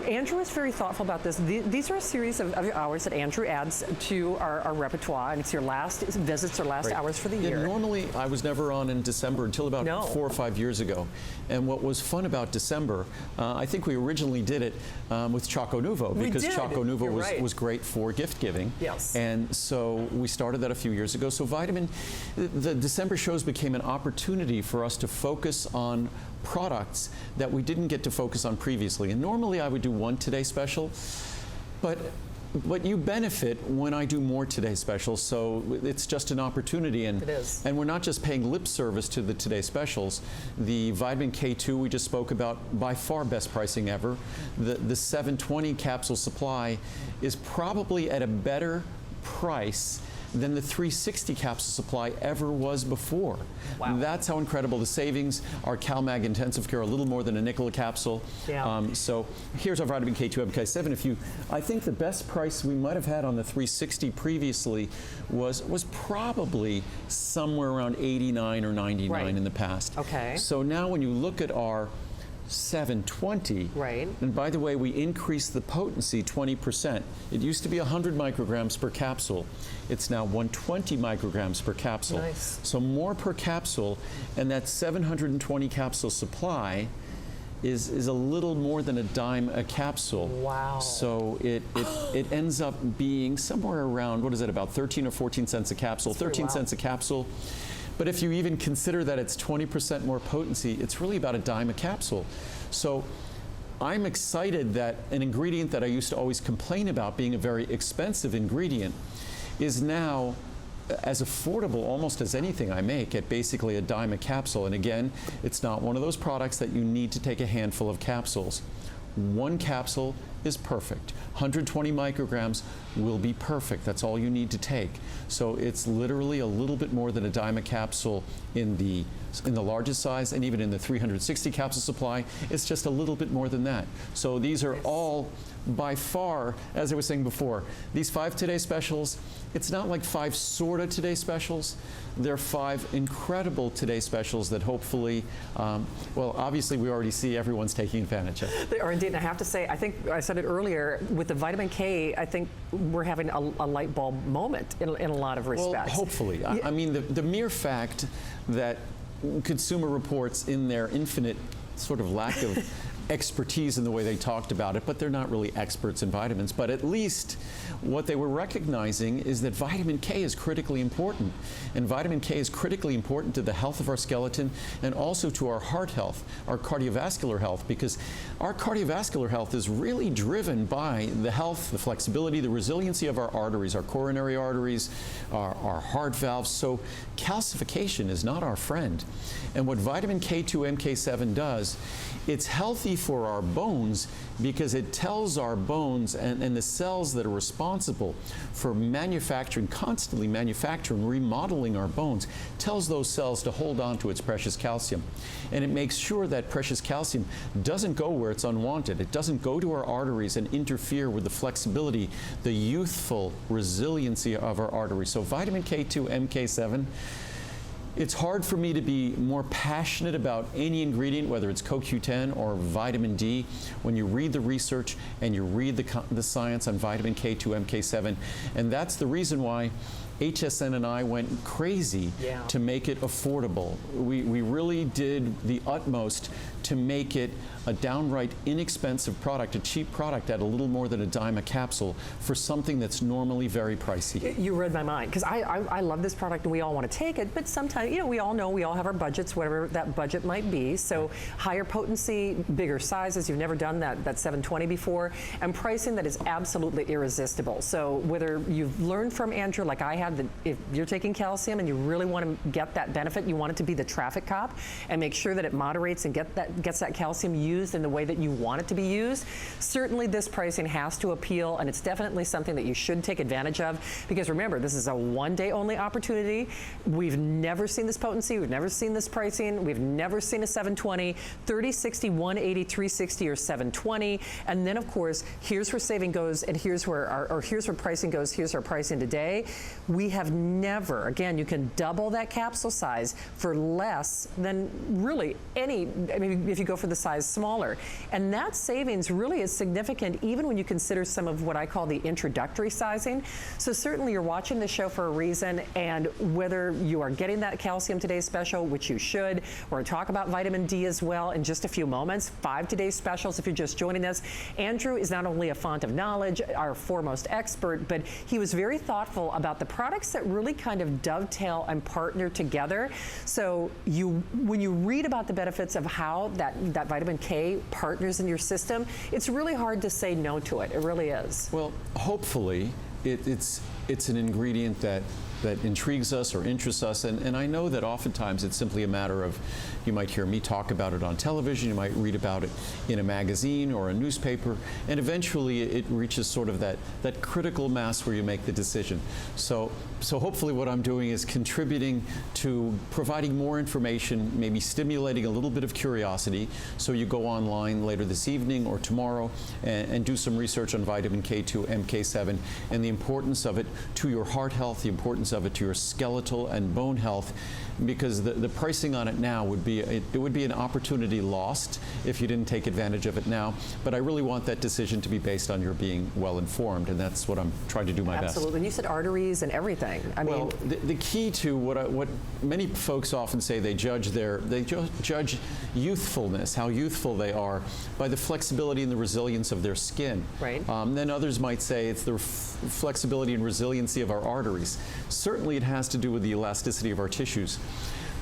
Andrew is very thoughtful about this. These are a series of hours that Andrew adds to our repertoire, and it's your last visits or last hours for the year. Normally, I was never on in December until about 4 or 5 years ago. And what was fun about December, I think we originally did it with Choco Nuvo, because Choco Nuvo was great for gift giving. Yes. And so we started that a few years ago. So the December shows became an opportunity for us to focus on products that we didn't get to focus on previously. And normally I would do one Today Special, but you benefit when I do more Today Specials, so it's just an opportunity. And, it is. And we're not just paying lip service to the Today Specials. The Vitamin K2 we just spoke about, by far best pricing ever. The 720 capsule supply is probably at a better price than the 360 capsule supply ever was before. Wow. That's how incredible the savings. Our CalMag Intensive Care, a little more than a nickel a capsule. Yeah. So here's our Vitamin K2 MK7. I think the best price we might have had on the 360 previously was probably somewhere around 89 or 99 in the past. Okay. So now when you look at our 720. Right. And by the way, we increased the potency 20%. It used to be 100 micrograms per capsule. It's now 120 micrograms per capsule. Nice. So more per capsule, and that 720 capsule supply is a little more than a dime a capsule. Wow. So it ends up being somewhere around, what is it, about 13 or 14 cents a capsule, 13 cents a capsule. But if you even consider that it's 20% more potency, it's really about a dime a capsule. So I'm excited that an ingredient that I used to always complain about being a very expensive ingredient is now as affordable almost as anything I make at basically a dime a capsule. And again, it's not one of those products that you need to take a handful of capsules. One capsule is perfect. 120 micrograms will be perfect. That's all you need to take. So it's literally a little bit more than a dime a capsule in the largest size, and even in the 360 capsule supply, it's just a little bit more than that. So these are all, by far, as I was saying before, these 5 Today Specials, it's not like 5 sorta Today Specials. They're 5 incredible Today Specials that hopefully, well, obviously we already see everyone's taking advantage of. They are indeed, and I have to say, I think I said it earlier, with the Vitamin K, I think we're having a light bulb moment in a lot of respects. Well, hopefully. Yeah. I mean, the mere fact that Consumer Reports, in their infinite sort of lack of expertise in the way they talked about it, but they're not really experts in vitamins, but at least what they were recognizing is that vitamin K is critically important. And vitamin K is critically important to the health of our skeleton and also to our heart health, our cardiovascular health, because our cardiovascular health is really driven by the health, the flexibility, the resiliency of our arteries, our coronary arteries, our heart valves. So calcification is not our friend. And what vitamin K2 MK7 does, it's healthy for our bones because it tells our bones and the cells that are responsible for manufacturing, constantly manufacturing, remodeling our bones, tells those cells to hold on to its precious calcium. And it makes sure that precious calcium doesn't go where it's unwanted. It doesn't go to our arteries and interfere with the flexibility, the youthful resiliency of our arteries. So vitamin K2 MK7, it's hard for me to be more passionate about any ingredient, whether it's CoQ10 or vitamin D, when you read the research and you read the science on vitamin K2 MK7. And that's the reason why HSN and I went crazy to make it affordable. We really did the utmost to make it a downright inexpensive product, a cheap product at a little more than a dime a capsule for something that's normally very pricey. You read my mind, because I love this product and we all want to take it, but sometimes, you know, we all have our budgets, whatever that budget might be. So higher potency, bigger sizes, you've never done that 720 before, and pricing that is absolutely irresistible. So whether you've learned from Andrew, like I have, that if you're taking calcium and you really want to get that benefit, you want it to be the traffic cop and make sure that it moderates and gets that calcium used in the way that you want it to be used. Certainly this pricing has to appeal, and it's definitely something that you should take advantage of, because remember, this is a one-day only opportunity. We've never seen this potency, we've never seen this pricing, we've never seen a 720, 30, 60, 180, 360, or 720, and then of course, here's where saving goes, and here's where here's where pricing goes, here's our pricing today. We have never, again, you can double that capsule size for less than really any, I mean, if you go for the size smaller. And that savings really is significant even when you consider some of what I call the introductory sizing. So certainly you're watching the show for a reason, and whether you are getting that calcium today's special, which you should, we're going to talk about vitamin D as well in just a few moments. 5 today's specials if you're just joining us. Andrew is not only a font of knowledge, our foremost expert, but he was very thoughtful about the products that really kind of dovetail and partner together. So when you read about the benefits of how that vitamin K partners in your system, it's really hard to say no to it. It really is. Well, hopefully it's an ingredient that intrigues us or interests us, and I know that oftentimes it's simply a matter of, you might hear me talk about it on television, you might read about it in a magazine or a newspaper, and eventually it reaches sort of that critical mass where you make the decision. So hopefully what I'm doing is contributing to providing more information, maybe stimulating a little bit of curiosity, so you go online later this evening or tomorrow and do some research on vitamin K2 MK7 and the importance of it to your heart health, the importance of it to your skeletal and bone health, because the pricing on it now would be an opportunity lost if you didn't take advantage of it now. But I really want that decision to be based on your being well informed, and that's what I'm trying to do my best. Absolutely. And you said arteries and everything. I mean, the key to what many folks often say, they judge youthfulness, how youthful they are, by the flexibility and the resilience of their skin. Right. Then others might say it's the flexibility and resiliency of our arteries. Certainly it has to do with the elasticity of our tissues.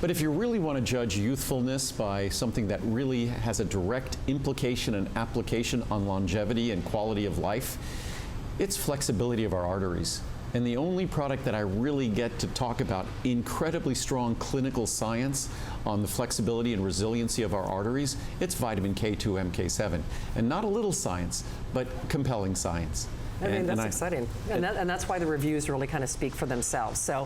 But if you really want to judge youthfulness by something that really has a direct implication and application on longevity and quality of life, it's flexibility of our arteries. And the only product that I really get to talk about incredibly strong clinical science on the flexibility and resiliency of our arteries, it's vitamin K2 MK7. And not a little science, but compelling science. I mean, that's exciting. And that's why the reviews really kind of speak for themselves. So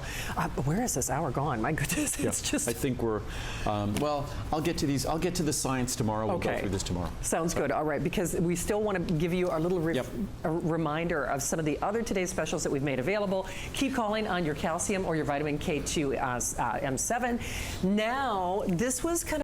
where is this hour gone? My goodness, it's just... I think we're, well, I'll get to the science tomorrow. We'll go through this tomorrow. Sounds good. All right, because we still want to give you a little a reminder of some of the other today's specials that we've made available. Keep calling on your calcium or your vitamin K2 M7. Now, this was kind of